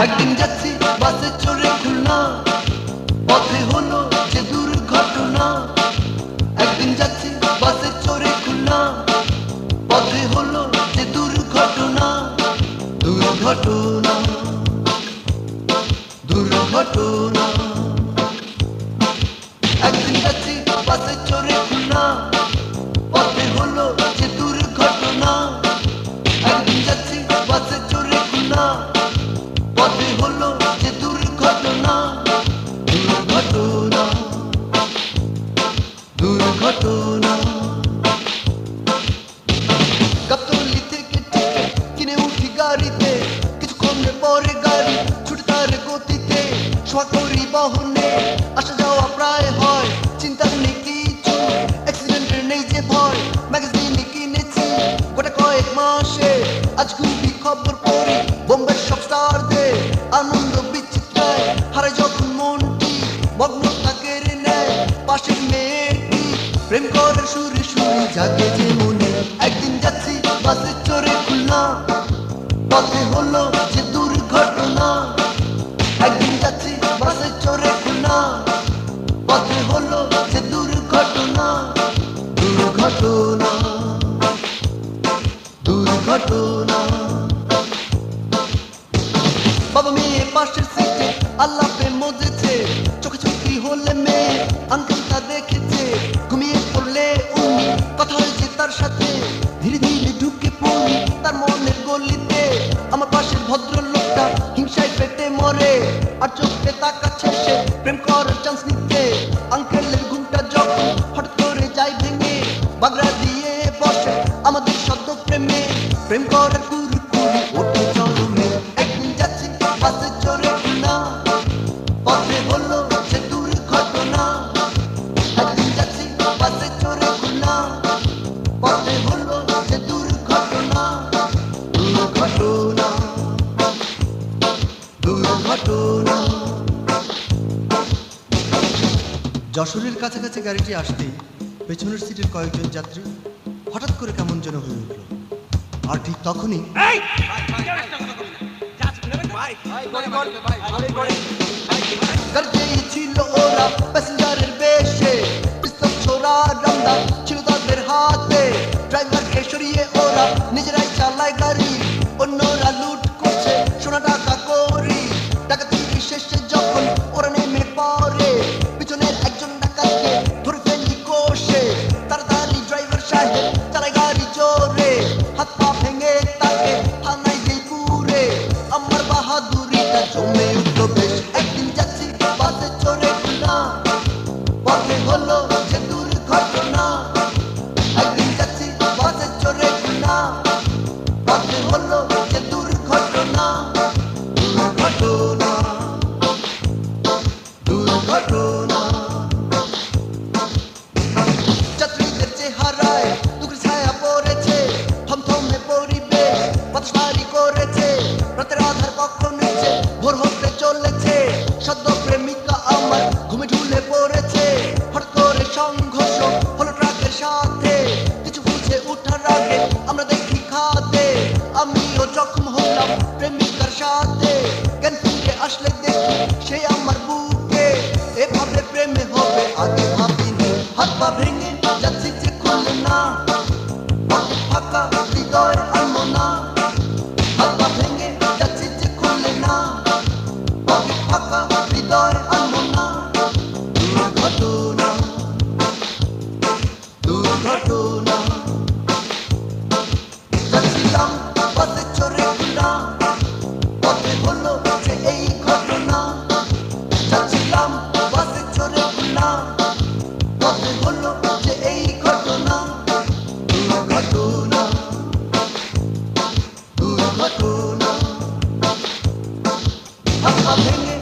একদিন যাচ্ছি বাসে চড়ে খুলনা, পথে হলো যে দুর্ঘটনা। একদিন যাচ্ছি বাসে চড়ে খুলনা, পথে হলো যে দুর্ঘটনা। দুর্ঘটনা, দুর্ঘটনা। একদিন যাচ্ছি বাসে চড়ে খুলনা, পথে হলো যে দুর্ঘটনা। একদিন যাচ্ছি বাসে চড়ে খুলনা, পথে হলো যে দুর্ঘটনা। দুর্ঘটনা, দুর্ঘটনা। গাবতলী থেকে টিকিট কিনে উঠি গাড়িতে, কিছুক্ষণের পরে গাড়ি ছুটে তার গতিতে। সরকারি বাহনে আসা যাওয়া প্রায় হয়, চিন্তা নেই কিছু, অ্যাক্সিডেন্টের নেই যে ভয়। ম্যাগাজিনে কিনেছি গোটা কয়েক মাসে, আজ খুবই খবর পড়ি বোম্বের সব স্টারদের। আনন্দ বিচিত্রায় হারায় যখন মনটি, মগ্ন থাকে রে নেয় পাশের মেয়েটি। প্রেম করার সুরে সুরে জাগে যে মনে। একদিন যাচ্ছি বাসে চড়ে খুলনা, পথে হলো যে দুর্ঘটনা। একদিন যাচ্ছি বাসে চড়ে খুলনা, পথে হলো যে দুর্ঘটনা। দুর্ঘটনা, দুর্ঘটনা। বাবা মেয়ে পাশের সিটে আল্লাপে মজেছে, চোখে চোখি হলে মেয়ে আঙ্কেল তা দেখেছে। ঘুমিয়ে পড়লে উনি কথা হয়েছে তার সাথে, ধীরে ধীরে ঢুকে পড়ি তার মনের গলিতে। আমার পাশের ভদ্রলোকটা হিংসায় পেটে মরে, আর চোখে তাকাচ্ছে সে প্রেম করার চান্স নিতে। আঙ্কেলের ঘুমটা যখন হঠাৎ করে যায় ভেঙে, বাগড়া দিয়ে বসে আমাদের সদ্য প্রেমে। প্রেম করার কুরু কুরু ওঠে চরমে। একদিন যাচ্ছি বাসে চড়ে খুলনা, পথে হলো যে দুর্ঘটনা। একদিন যাচ্ছি বাসে চড়ে খুলনা, পথে হলো যে দুর্ঘটনা। দুর্ঘটনা, দুর্ঘটনা। যশোরের কাছাকাছি গাড়িটি আসতেই পেছনের সিটের কয়েকজন যাত্রী হঠাৎ করে কেমন যেন হয়ে উঠল। আর ঠিক তখনই গাড়িতেই ছিল ওরা প্যাসেঞ্জারের বেশে, পিস্তল ছোড়া রামদা ছিল তাদের হাতে। ড্রাইভারকে সরিয়ে ওরা নিজেরাই চালায় গাড়ি, অন্যরা লুট করছে সোনা টাকা করি। ডাকাতির শেষে যখন ওরা নেমে পড়ে, পিছনের একজন ডাকাতকে ধরে ফেলি কষে। তাড়াতাড়ি ড্রাইভার সাহেব চালায় গাড়ি জোরে, হাত পা ভেঙে তাকে থানায় দিই পুরে। আমার বাহাদুরিটা জমে উঠল বেশ। একদিন যাচ্ছি বাসে চড়ে খুলনা, পথে হলো যে দুর্ঘটনা। একদিন যাচ্ছি বাসে চড়ে খুলনা, পথে হলো যে দুর্ঘটনা। দুর্ঘটনা, দুর্ঘটনা। যাত্রীদের চেহারায় দুঃখের ছায়া পড়েছে, থমথমে পরিবেশ বাতাস ভারী করেছে। রাতের আধার কখন নিচে ভোর হতে চলেছে, সদ্য প্রেমিকা আমার ঘুমে ঢুলে পড়েছে। হঠাৎ করে সংঘর্ষ হলো ট্রাকের সাথে, কিছু বুঝে উঠার আগে আমরা দেখি খাতে। আমিও জখম হলাম প্রেমিকার সাথে, জ্ঞান ফিরে আসলে দেখি সে আমার বুকে। এভাবে প্রেমে হবে আগে ভাবিনি, হাত পা ভেঙে যাচ্ছি যে খুলনা, ফাঁকা হৃদয় আনবো না। হাত পা ভেঙে যাচ্ছি যে খুলনা, ফাঁকা হৃদয় আনবো না। দুর্ঘটনা, দুর্ঘটনা। যাচ্ছিলাম বাসে চড়ে খুলনা, পথে হলো যে এই ঘটনা। যাচ্ছিলাম বাসে চড়ে খুলনা, পথে হলো যে এই ঘটনা। দুর্ঘটনা, দুর্ঘটনা। হাত পা ভেঙে